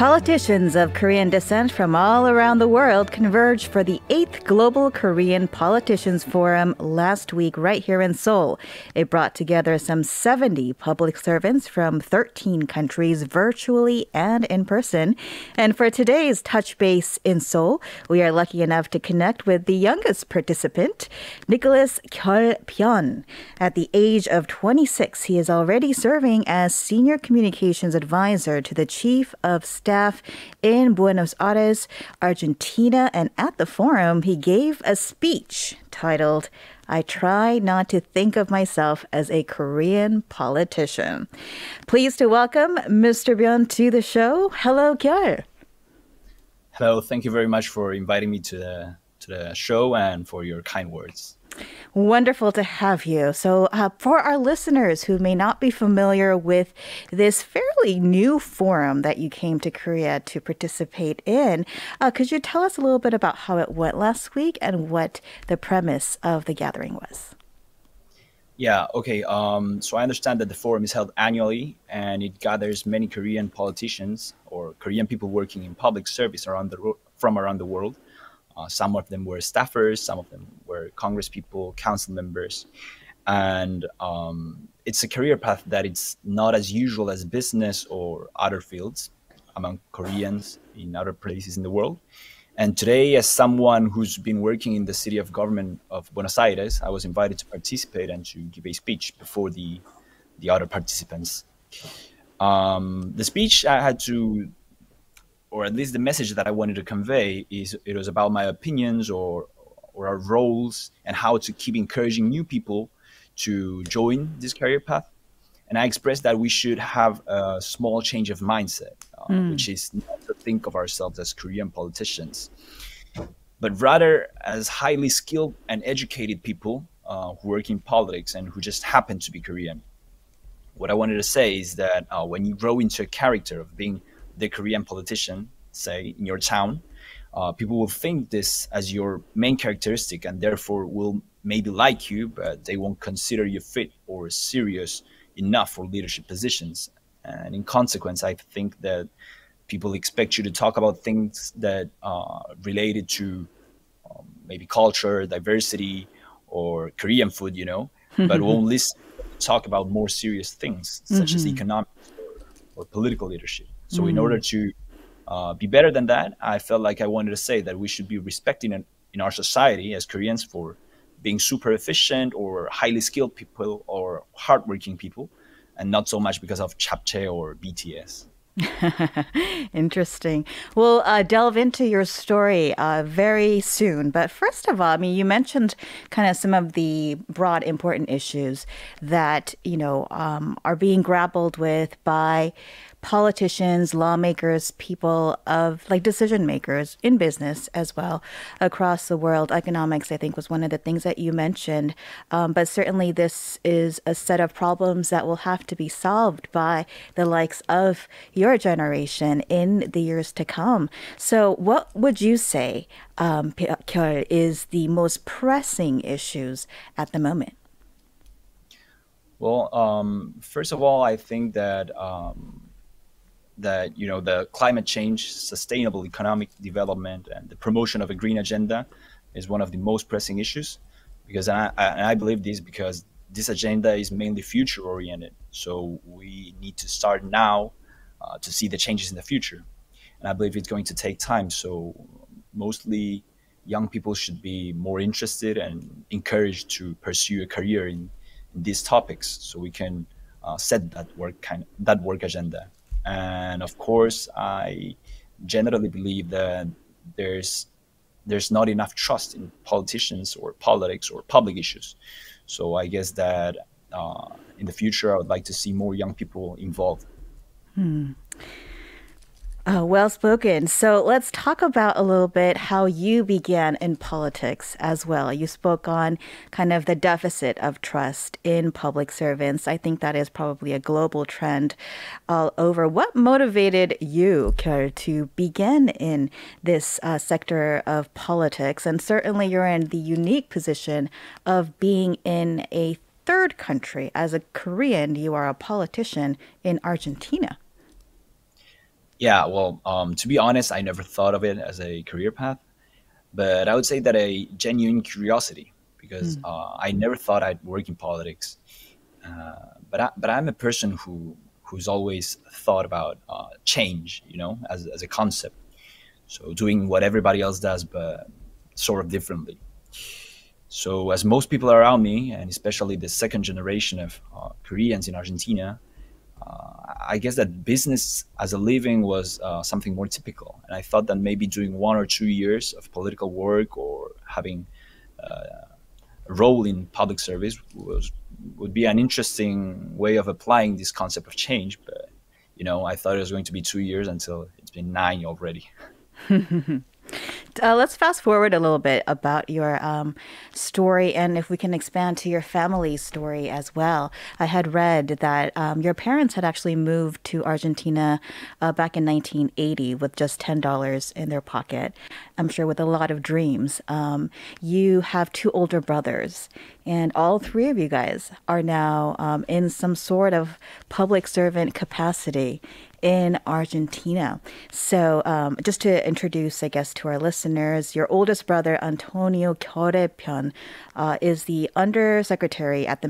Politicians of Korean descent from all around the world converged for the 8th Global Korean Politicians Forum last week right here in Seoul. It brought together some 70 public servants from 13 countries virtually and in person. And for today's Touch Base in Seoul, we are lucky enough to connect with the youngest participant, Nicolas Kyol Beun. At the age of 26, he is already serving as Senior Communications Advisor to the Chief of Staff in Buenos Aires, Argentina, and at the forum, he gave a speech titled, "I try not to think of myself as a Korean politician." Pleased to welcome Mr. Beun to the show. Hello, Kyol. Hello, thank you very much for inviting me to the show and for your kind words. Wonderful to have you. So for our listeners who may not be familiar with this fairly new forum that you came to Korea to participate in, could you tell us a little bit about how it went last week and what the premise of the gathering was? Yeah, okay. So I understand that the forum is held annually and it gathers many Korean politicians or Korean people working in public service from around the world. Some of them were staffers, some of them were Congress people, council members. And it's a career path that it's not as usual as business or other fields among Koreans in other places in the world. And today, as someone who's been working in the city of government of Buenos Aires, I was invited to participate and to give a speech before the other participants. The speech I had to, or at least the message that I wanted to convey, is it was about my opinions or our roles and how to keep encouraging new people to join this career path. And I expressed that we should have a small change of mindset, which is not to think of ourselves as Korean politicians, but rather as highly skilled and educated people who work in politics and who just happen to be Korean. What I wanted to say is that when you grow into a character of being the Korean politician, say in your town, people will think this as your main characteristic and therefore will maybe like you, but they won't consider you fit or serious enough for leadership positions. And in consequence, I think that people expect you to talk about things that are related to maybe culture, diversity, or Korean food, but won't listen to talk about more serious things such as economics or political leadership. So in order to be better than that, I felt like I wanted to say that we should be respected in our society as Koreans for being super efficient or highly skilled people or hardworking people, and not so much because of japchae or BTS. Interesting. We'll delve into your story very soon. But first of all, I mean, you mentioned kind of some of the broad, important issues that, are being grappled with by politicians, lawmakers, people of decision makers in business as well across the world. Economics, I think, was one of the things that you mentioned. But certainly this is a set of problems that will have to be solved by the likes of your generation in the years to come. So what would you say, Kyol, is the most pressing issues at the moment? Well, first of all, I think that the climate change, sustainable economic development, and the promotion of a green agenda is one of the most pressing issues. Because I believe this because this agenda is mainly future oriented. So we need to start now to see the changes in the future. And I believe it's going to take time. So mostly young people should be more interested and encouraged to pursue a career in these topics, so we can set that work agenda. And of course, I generally believe that there's not enough trust in politicians or politics or public issues. So I guess that in the future, I would like to see more young people involved. Well spoken. So let's talk about a little bit how you began in politics as well. You spoke on kind of the deficit of trust in public servants. I think that is probably a global trend all over. What motivated you, Kyol, to begin in this sector of politics? And certainly you're in the unique position of being in a third country. As a Korean, you are a politician in Argentina. Yeah, well, to be honest, I never thought of it as a career path, but I would say that a genuine curiosity, because Mm. I never thought I'd work in politics. But I'm a person who's always thought about change, as a concept. So doing what everybody else does, but sort of differently. So as most people around me, and especially the second generation of Koreans in Argentina, I guess that business as a living was something more typical. And I thought that maybe doing 1 or 2 years of political work or having a role in public service would be an interesting way of applying this concept of change. But I thought it was going to be 2 years until it's been 9 already. Let's fast forward a little bit about your story, and if we can expand to your family story as well. I had read that your parents had actually moved to Argentina back in 1980 with just $10 in their pocket. I'm sure with a lot of dreams. You have two older brothers, and all three of you guys are now in some sort of public servant capacity in Argentina. So, just to introduce, I guess, to our listeners, your oldest brother, Antonio Kyol Beun, is the Undersecretary at the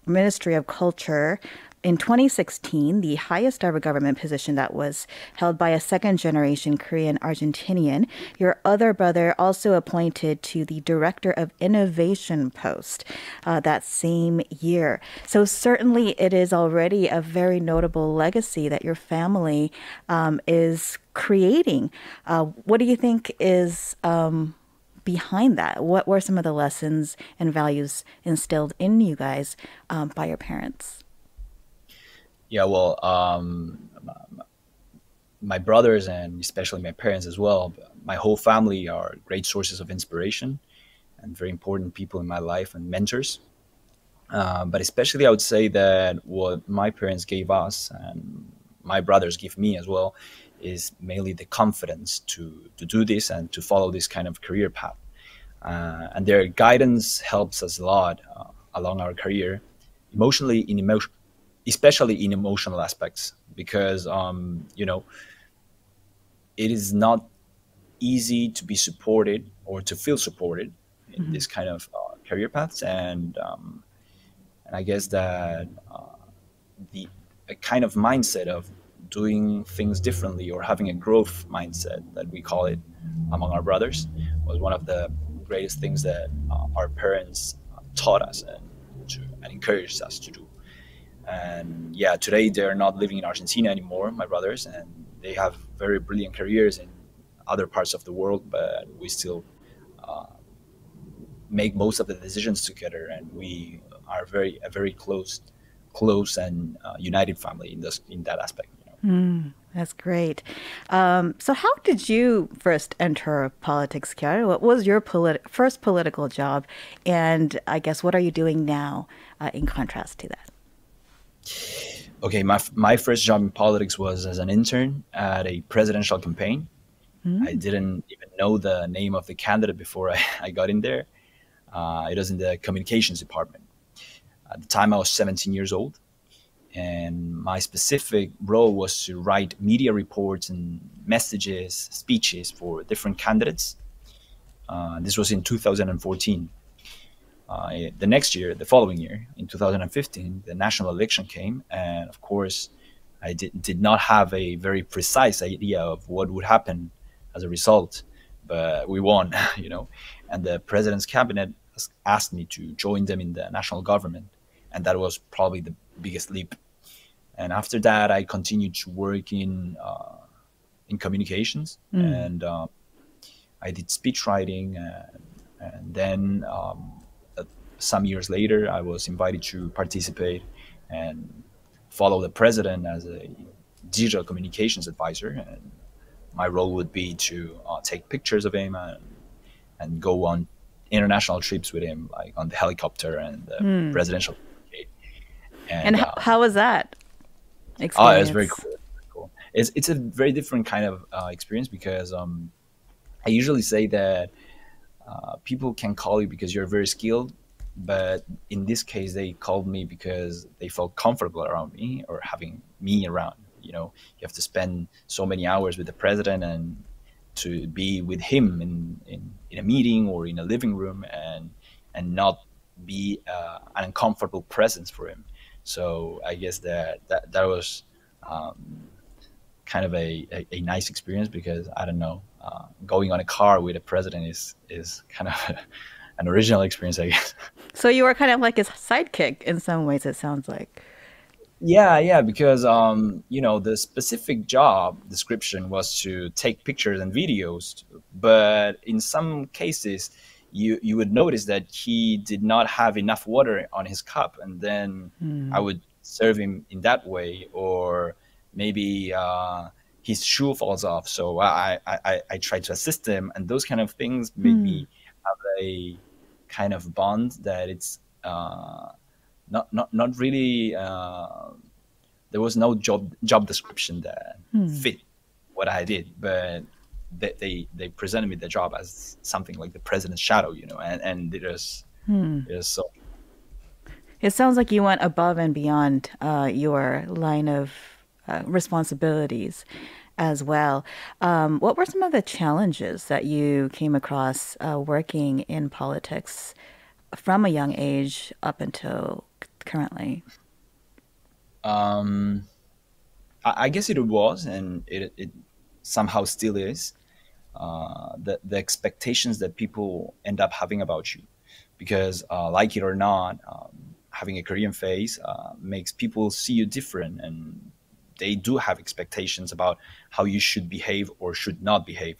Ministry of Culture. In 2016, the highest ever government position that was held by a second generation Korean-Argentinian. Your other brother also appointed to the Director of Innovation post that same year. So certainly it is already a very notable legacy that your family is creating. What do you think is behind that? What were some of the lessons and values instilled in you guys by your parents? Yeah, well, my brothers and especially my parents as well, my whole family are great sources of inspiration and very important people in my life and mentors. But especially, I would say that what my parents gave us and my brothers give me as well is mainly the confidence to do this and to follow this kind of career path. And their guidance helps us a lot along our career, emotionally in emotion, especially in emotional aspects, because it is not easy to be supported or to feel supported in Mhm. this kind of career paths, and I guess that the a kind of mindset of doing things differently or having a growth mindset that we call it among our brothers was one of the greatest things that our parents taught us and encouraged us to do. And yeah, today they're not living in Argentina anymore, my brothers, and they have very brilliant careers in other parts of the world. But we still make most of the decisions together, and we are a very close and united family in that aspect. That's great. So, how did you first enter politics, Kiara? What was your first political job? And I guess, what are you doing now in contrast to that? Okay, my first job in politics was as an intern at a presidential campaign. I Mm. didn't even know the name of the candidate before I got in there. It was in the communications department. At the time, I was 17 years old, and my specific role was to write media reports and messages, speeches for different candidates. This was in 2014. The next year, the following year, in 2015, the national election came, and of course, I did not have a very precise idea of what would happen as a result, but we won, and the president's cabinet asked me to join them in the national government, and that was probably the biggest leap. And after that, I continued to work in communications, Mm. and I did speech writing, and then some years later, I was invited to participate and follow the president as a digital communications advisor. And my role would be to take pictures of him and go on international trips with him, like on the helicopter and the Mm. presidential. And And how was that oh, it was very experience? cool. Very cool. It's a very different kind of experience because I usually say that people can call you because you're very skilled, but in this case, they called me because they felt comfortable around me or having me around. you have to spend so many hours with the president and to be with him in a meeting or in a living room and not be an uncomfortable presence for him. So I guess that was kind of a nice experience because I don't know, going on a car with a president is kind of an original experience, I guess. So you were kind of like his sidekick in some ways, it sounds like. Yeah, because the specific job description was to take pictures and videos, but in some cases, you would notice that he did not have enough water on his cup, and then I would serve him in that way, or maybe his shoe falls off, so I try to assist him, and those kind of things made me have a kind of bond that it's. Not really. There was no job description that fit what I did, but they presented me the job as something like the president's shadow, and it was so. It sounds like you went above and beyond your line of responsibilities as well. What were some of the challenges that you came across working in politics from a young age up until currently? I guess it was, and it somehow still is. The expectations that people end up having about you, because like it or not, having a Korean face makes people see you different, and they do have expectations about how you should behave or should not behave.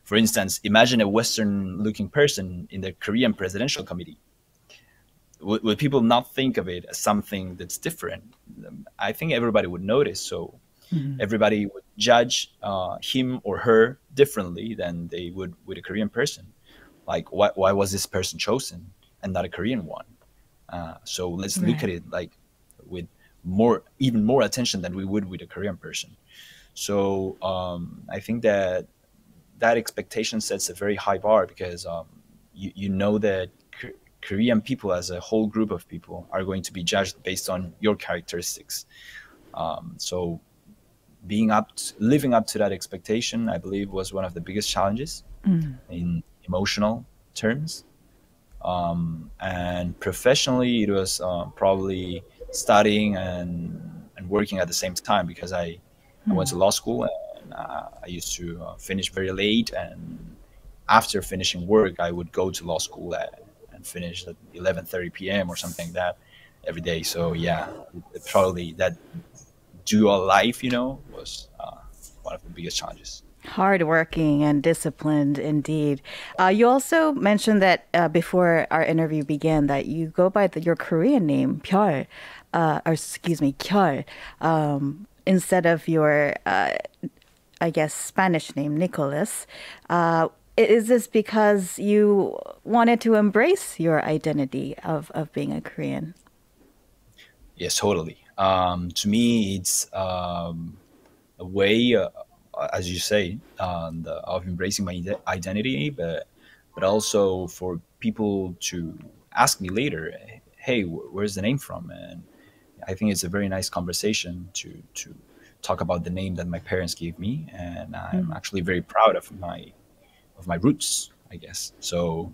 For instance, imagine a Western-looking person in the Korean presidential committee. Would people not think of it as something that's different? I think everybody would notice. So everybody would judge him or her differently than they would with a Korean person. Like, why was this person chosen and not a Korean one? So let's look at Right. it like with even more attention than we would with a Korean person. So I think that expectation sets a very high bar because you know that Korean people as a whole group of people are going to be judged based on your characteristics. So living up to that expectation, I believe, was one of the biggest challenges in emotional terms. And professionally, it was probably studying and working at the same time because I went to law school and I used to finish very late. And after finishing work, I would go to law school and finish at 11:30 p.m. or something like that every day. So yeah, probably that dual life, was one of the biggest challenges. Hardworking and disciplined indeed. You also mentioned that before our interview began that you go by your Korean name, Pyeol, or excuse me, Kyol, instead of your, I guess, Spanish name, Nicholas. Is this because you wanted to embrace your identity of being a Korean? Yes, totally. To me, it's a way, as you say, of embracing my identity, but also for people to ask me later, "Hey, where's the name from?" And I think it's a very nice conversation to talk about the name that my parents gave me, and I'm actually very proud of my roots, I guess. So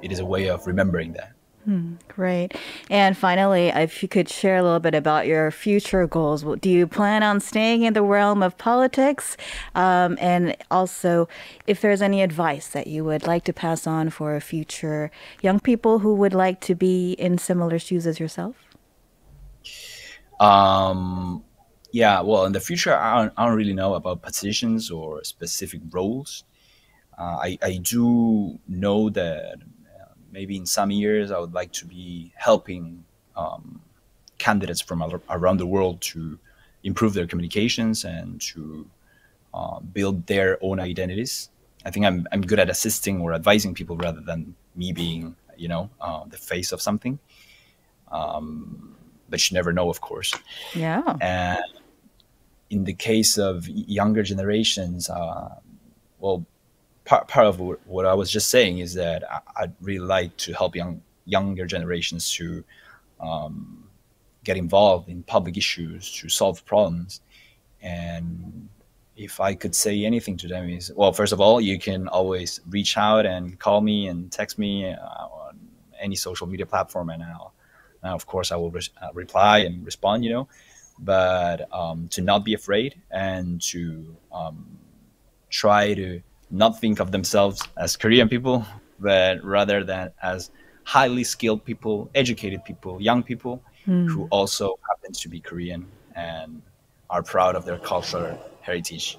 it is a way of remembering that. Great. And finally, if you could share a little bit about your future goals, do you plan on staying in the realm of politics? And also, if there's any advice that you would like to pass on for future young people who would like to be in similar shoes as yourself? Um, yeah, well, in the future, I don't really know about positions or specific roles. I do know that maybe in some years I would like to be helping candidates from around the world to improve their communications and to build their own identities. I think I'm good at assisting or advising people rather than me being, the face of something. But you never know, of course. Yeah. And in the case of younger generations, well, part of what I was just saying is that I'd really like to help younger generations to get involved in public issues to solve problems. And if I could say anything to them is, well, first of all, you can always reach out and call me and text me on any social media platform, and of course, I will reply and respond. But to not be afraid and to try to not think of themselves as Korean people, but rather than as highly skilled people, educated people, young people who also happen to be Korean and are proud of their cultural heritage.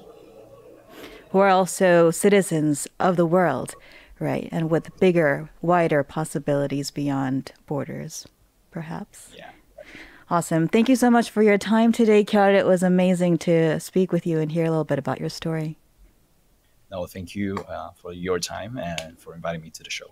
Who are also citizens of the world, right? And with bigger, wider possibilities beyond borders, perhaps. Yeah. Awesome. Thank you so much for your time today, Kyol. It was amazing to speak with you and hear a little bit about your story. No, thank you for your time and for inviting me to the show.